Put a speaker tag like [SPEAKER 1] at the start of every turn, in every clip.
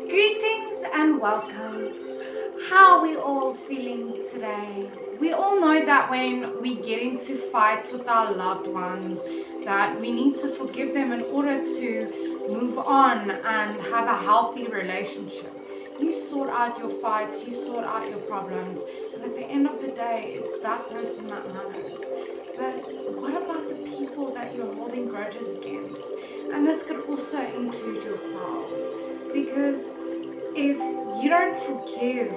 [SPEAKER 1] Greetings and welcome. How are we all feeling today? We all know that when we get into fights with our loved ones, that we need to forgive them in order to move on and have a healthy relationship. You sort out your fights, you sort out your problems, and at the end of the day, it's that person that matters. But what about the people that you're holding grudges against? And this could also include yourself. Because if you don't forgive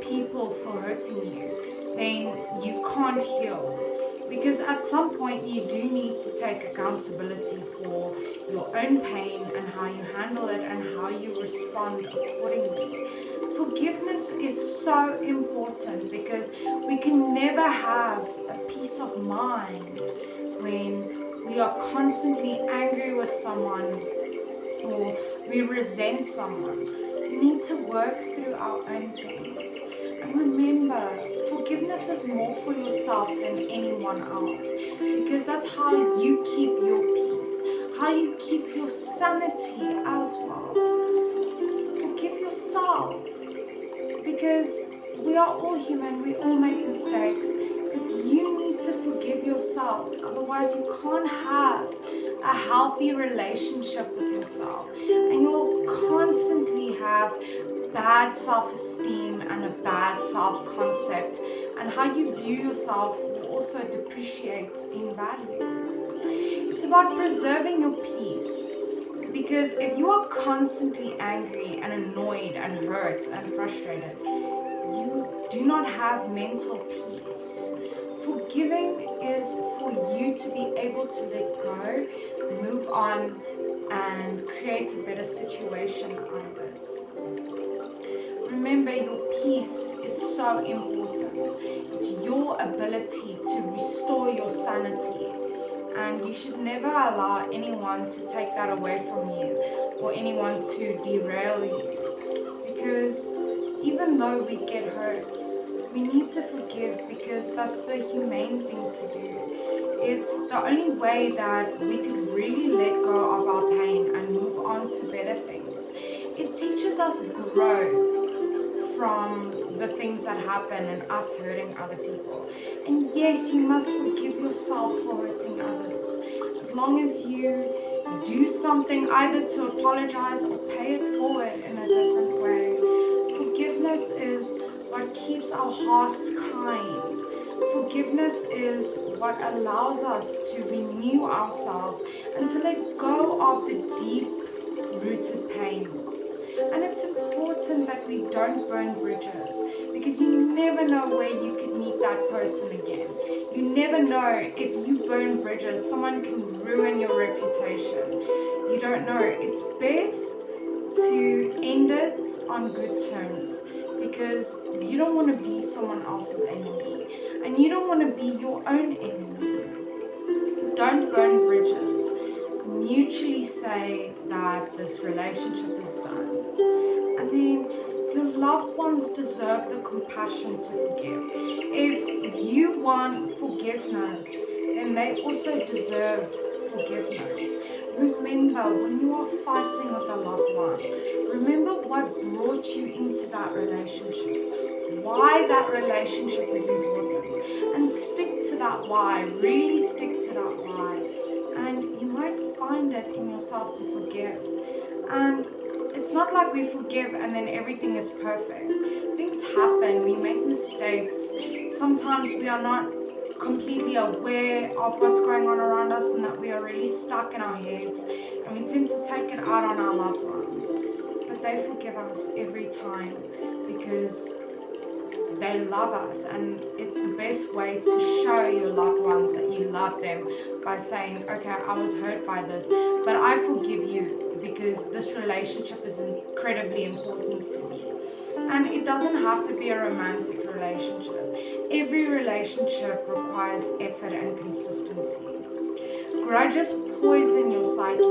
[SPEAKER 1] people for hurting you, then you can't heal. Because at some point you do need to take accountability for your own pain and how you handle it and how you respond accordingly. Forgiveness is so important because we can never have a peace of mind when we are constantly angry with someone or we resent someone. We need to work through our own things. And remember, forgiveness is more for yourself than anyone else, because that's how you keep your peace, how you keep your sanity as well. Forgive yourself, because we are all human, we all make mistakes, but you need to forgive yourself. Otherwise, you can't have a healthy relationship with yourself, and you'll constantly have bad self-esteem and a bad self-concept, and how you view yourself will also depreciate in value. It's about preserving your peace, because if you are constantly angry and annoyed and hurt and frustrated, you do not have mental peace. Forgiving is for you to be able to let go, move on, and create a better situation out of it. Remember, your peace is so important. It's your ability to restore your sanity. And you should never allow anyone to take that away from you or anyone to derail you. Because even though we get hurt, we need to forgive, because that's the humane thing to do. It's the only way that we could really let go of our pain and move on to better things. It teaches us growth from the things that happen and us hurting other people. And yes, you must forgive yourself for hurting others. As long as you do something either to apologize or pay it forward in a different way. Forgiveness is what keeps our hearts kind. Forgiveness is what allows us to renew ourselves and to let go of the deep-rooted pain. And it's important that we don't burn bridges, because you never know where you could meet that person again. You never know, if you burn bridges, someone can ruin your reputation. You don't know. It's best to end it on good terms, because you don't want to be someone else's enemy, and you don't want to be your own enemy. Don't burn bridges. Mutually say that this relationship is done. And then your loved ones deserve the compassion to forgive. If you want forgiveness, then they also deserve forgiveness. Remember, when you are fighting with a loved one, remember what brought you into that relationship, why that relationship is important, and stick to that why. Really stick to that why. And you might find it in yourself to forgive. And it's not like we forgive and then everything is perfect. Things happen, we make mistakes. Sometimes we are not completely aware of what's going on around us, and that we are really stuck in our heads, and we tend to take it out on our loved ones. But they forgive us every time, because they love us, and it's the best way to show your loved ones that you love them, by saying, okay, I was hurt by this, but I forgive you, because this relationship is incredibly important to me. And it doesn't have to be a romantic relationship. Every relationship requires effort and consistency. Grudges poison your psyche.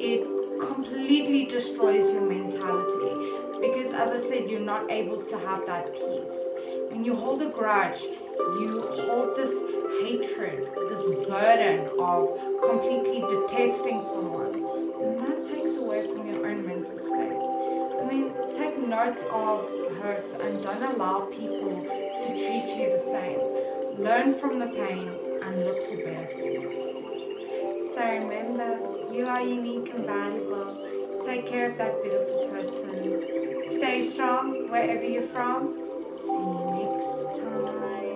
[SPEAKER 1] It completely destroys your mentality, because, as I said, you're not able to have that peace. When you hold a grudge, you hold this hatred, this burden of completely detesting someone, and that takes away from your own mental state. take note of hurt and don't allow people to treat you the same. Learn from the pain and look for better things. So remember, you are unique and valuable. Take care of that beautiful person. Stay strong wherever you're from. See you next time.